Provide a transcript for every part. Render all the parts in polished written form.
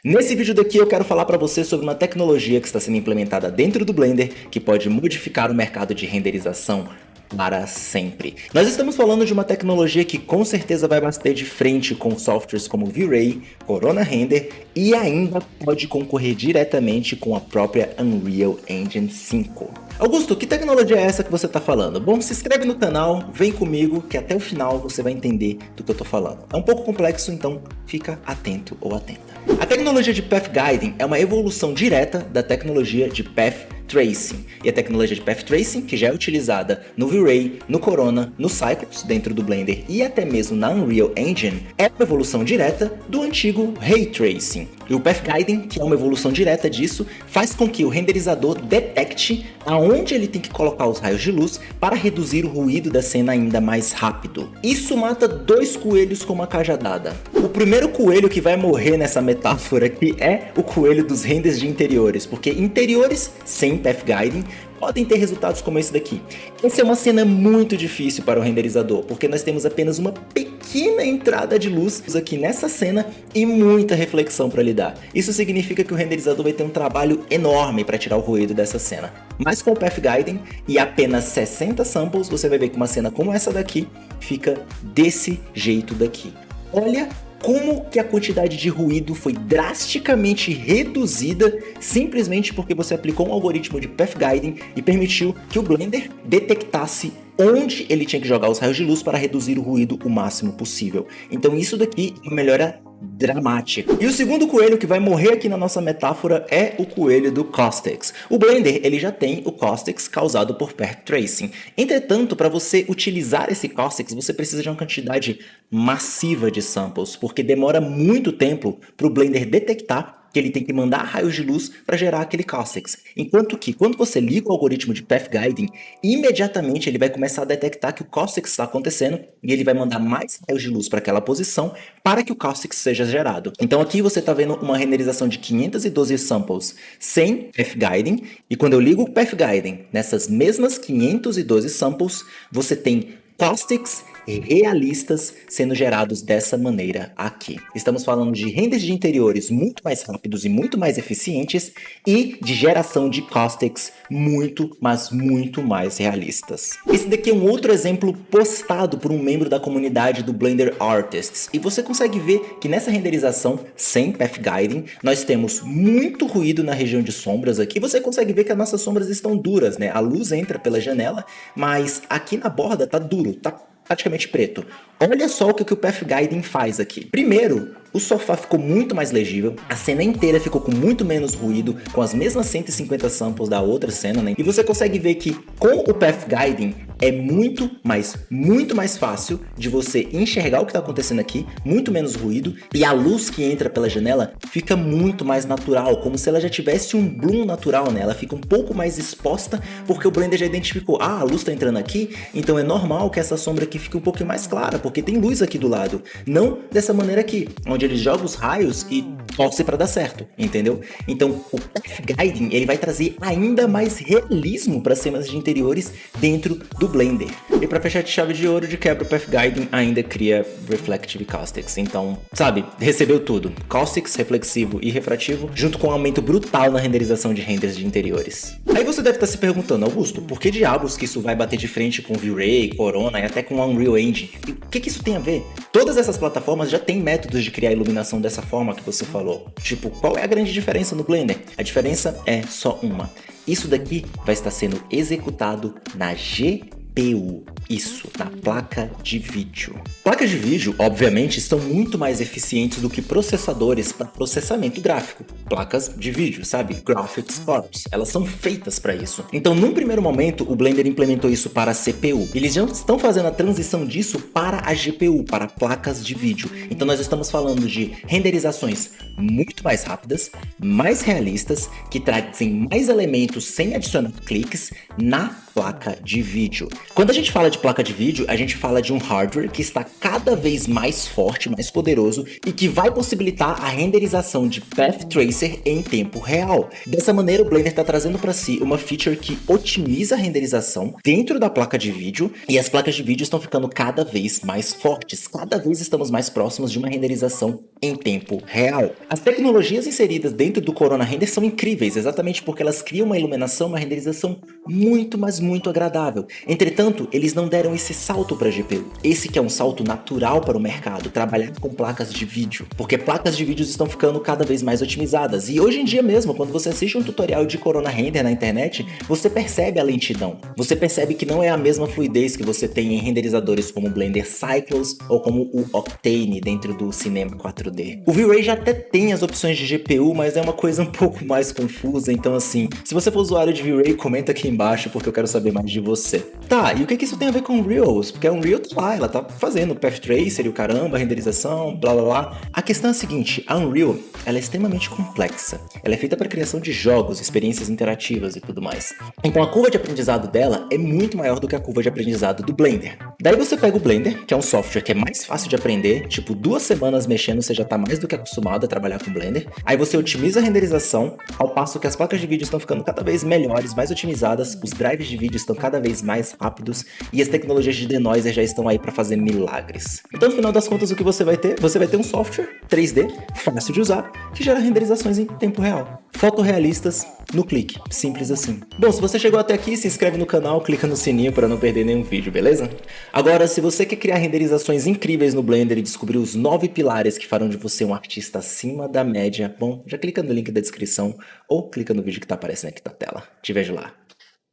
Nesse vídeo daqui eu quero falar para você sobre uma tecnologia que está sendo implementada dentro do Blender que pode modificar o mercado de renderização para sempre. Nós estamos falando de uma tecnologia que com certeza vai bater de frente com softwares como V-Ray, Corona Render e ainda pode concorrer diretamente com a própria Unreal Engine 5. Augusto, que tecnologia é essa que você está falando? Bom, se inscreve no canal, vem comigo que até o final você vai entender do que eu estou falando. É um pouco complexo, então fica atento ou atenta. A tecnologia de Path Guiding é uma evolução direta da tecnologia de Path Tracing. E a tecnologia de Path Tracing, que já é utilizada no V-Ray, no Corona, no Cyclops, dentro do Blender e até mesmo na Unreal Engine, é uma evolução direta do antigo Ray Tracing. E o Path Guiding, que é uma evolução direta disso, faz com que o renderizador detecte aonde ele tem que colocar os raios de luz para reduzir o ruído da cena ainda mais rápido. Isso mata dois coelhos com uma cajadada. O primeiro coelho que vai morrer nessa metáfora aqui é o coelho dos renders de interiores, porque interiores sem Path Guiding podem ter resultados como esse daqui. Essa é uma cena muito difícil para o renderizador, porque nós temos apenas uma pequena entrada de luz aqui nessa cena e muita reflexão para lidar. Isso significa que o renderizador vai ter um trabalho enorme para tirar o ruído dessa cena. Mas com o Path Guiding e apenas 60 samples, você vai ver que uma cena como essa daqui fica desse jeito daqui. Olha como que a quantidade de ruído foi drasticamente reduzida simplesmente porque você aplicou um algoritmo de Path Guiding e permitiu que o Blender detectasse onde ele tinha que jogar os raios de luz para reduzir o ruído o máximo possível. Então isso daqui é uma melhora dramática. E o segundo coelho que vai morrer aqui na nossa metáfora é o coelho do Caustics. O Blender ele já tem o Caustics causado por Path Tracing. Entretanto, para você utilizar esse Caustics, você precisa de uma quantidade massiva de samples, porque demora muito tempo para o Blender detectar que ele tem que mandar raios de luz para gerar aquele Caustics. Enquanto que, quando você liga o algoritmo de Path Guiding, imediatamente ele vai começar a detectar que o Caustics está acontecendo e ele vai mandar mais raios de luz para aquela posição para que o Caustics seja gerado. Então aqui você está vendo uma renderização de 512 samples sem Path Guiding, e quando eu ligo o Path Guiding nessas mesmas 512 samples, você tem Caustics realistas sendo gerados dessa maneira aqui. Estamos falando de renders de interiores muito mais rápidos e muito mais eficientes e de geração de caustics muito, mas muito mais realistas. Esse daqui é um outro exemplo postado por um membro da comunidade do Blender Artists e você consegue ver que nessa renderização sem Path Guiding nós temos muito ruído na região de sombras aqui. Você consegue ver que as nossas sombras estão duras, né? A luz entra pela janela, mas aqui na borda tá duro, tá praticamente preto. Olha só o que o Path Guiding faz aqui. Primeiro, o sofá ficou muito mais legível, a cena inteira ficou com muito menos ruído, com as mesmas 150 samples da outra cena, né? E você consegue ver que com o Path Guiding é muito mais fácil de você enxergar o que está acontecendo aqui, muito menos ruído, e a luz que entra pela janela fica muito mais natural, como se ela já tivesse um bloom natural, né? Ela fica um pouco mais exposta, porque o Blender já identificou, a luz está entrando aqui, então é normal que essa sombra aqui fique um pouquinho mais clara, porque tem luz aqui do lado. Não dessa maneira aqui, onde ele joga os raios e torce para dar certo, entendeu? Então o Path Guiding ele vai trazer ainda mais realismo para cenas de interiores dentro do Blender. E para fechar de chave de ouro, de quebra, o Path Guiding ainda cria Reflective Caustics. Então, sabe, recebeu tudo. Caustics, reflexivo e refrativo, junto com um aumento brutal na renderização de renders de interiores. Aí você deve estar se perguntando, Augusto, por que diabos que isso vai bater de frente com V-Ray, Corona e até com a Unreal Engine? E o que isso tem a ver? Todas essas plataformas já têm métodos de criar iluminação dessa forma que você falou. Tipo, qual é a grande diferença no Blender? A diferença é só uma. Isso daqui vai estar sendo executado na GPU. Isso, na placa de vídeo. Placas de vídeo, obviamente, são muito mais eficientes do que processadores para processamento gráfico. Placas de vídeo, sabe? Graphics Cards. Elas são feitas para isso. Então, num primeiro momento, o Blender implementou isso para a CPU. Eles já estão fazendo a transição disso para a GPU, para placas de vídeo. Então, nós estamos falando de renderizações muito mais rápidas, mais realistas, que trazem mais elementos sem adicionar cliques na placa de vídeo. Quando a gente fala de placa de vídeo, a gente fala de um hardware que está cada vez mais forte, mais poderoso e que vai possibilitar a renderização de Path Tracer em tempo real. Dessa maneira, o Blender está trazendo para si uma feature que otimiza a renderização dentro da placa de vídeo, e as placas de vídeo estão ficando cada vez mais fortes, cada vez estamos mais próximos de uma renderização em tempo real. As tecnologias inseridas dentro do Corona Render são incríveis, exatamente porque elas criam uma iluminação, uma renderização muito, mas muito agradável. Entretanto, eles não deram esse salto para a GPU. Esse que é um salto natural para o mercado, trabalhar com placas de vídeo, porque placas de vídeos estão ficando cada vez mais otimizadas. E hoje em dia mesmo, quando você assiste um tutorial de Corona Render na internet, você percebe a lentidão. Você percebe que não é a mesma fluidez que você tem em renderizadores como o Blender Cycles ou como o Octane dentro do Cinema 4D. O V-Ray já até tem as opções de GPU, mas é uma coisa um pouco mais confusa, então assim, se você for usuário de V-Ray, comenta aqui embaixo porque eu quero saber mais de você. Tá, e o que isso tem a ver com Unreal? Porque a Unreal tá lá, ela tá fazendo Path Tracer e o caramba, renderização, blá blá blá. A questão é a seguinte, a Unreal, ela é extremamente complexa. Ela é feita para criação de jogos, experiências interativas e tudo mais. Então a curva de aprendizado dela é muito maior do que a curva de aprendizado do Blender. Daí você pega o Blender, que é um software que é mais fácil de aprender, tipo 2 semanas mexendo você já tá mais do que acostumado a trabalhar com Blender. Aí você otimiza a renderização, ao passo que as placas de vídeo estão ficando cada vez melhores, mais otimizadas, os drives de vídeo estão cada vez mais rápidos e as tecnologias de denoiser já estão aí para fazer milagres. Então no final das contas o que você vai ter? Você vai ter um software 3D, fácil de usar, que gera renderizações em tempo real. Fotorrealistas no clique, simples assim. Bom, se você chegou até aqui, se inscreve no canal, clica no sininho para não perder nenhum vídeo, beleza? Agora, se você quer criar renderizações incríveis no Blender e descobrir os 9 pilares que farão de você um artista acima da média, bom, já clica no link da descrição ou clica no vídeo que tá aparecendo aqui na tela. Te vejo lá.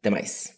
Até mais.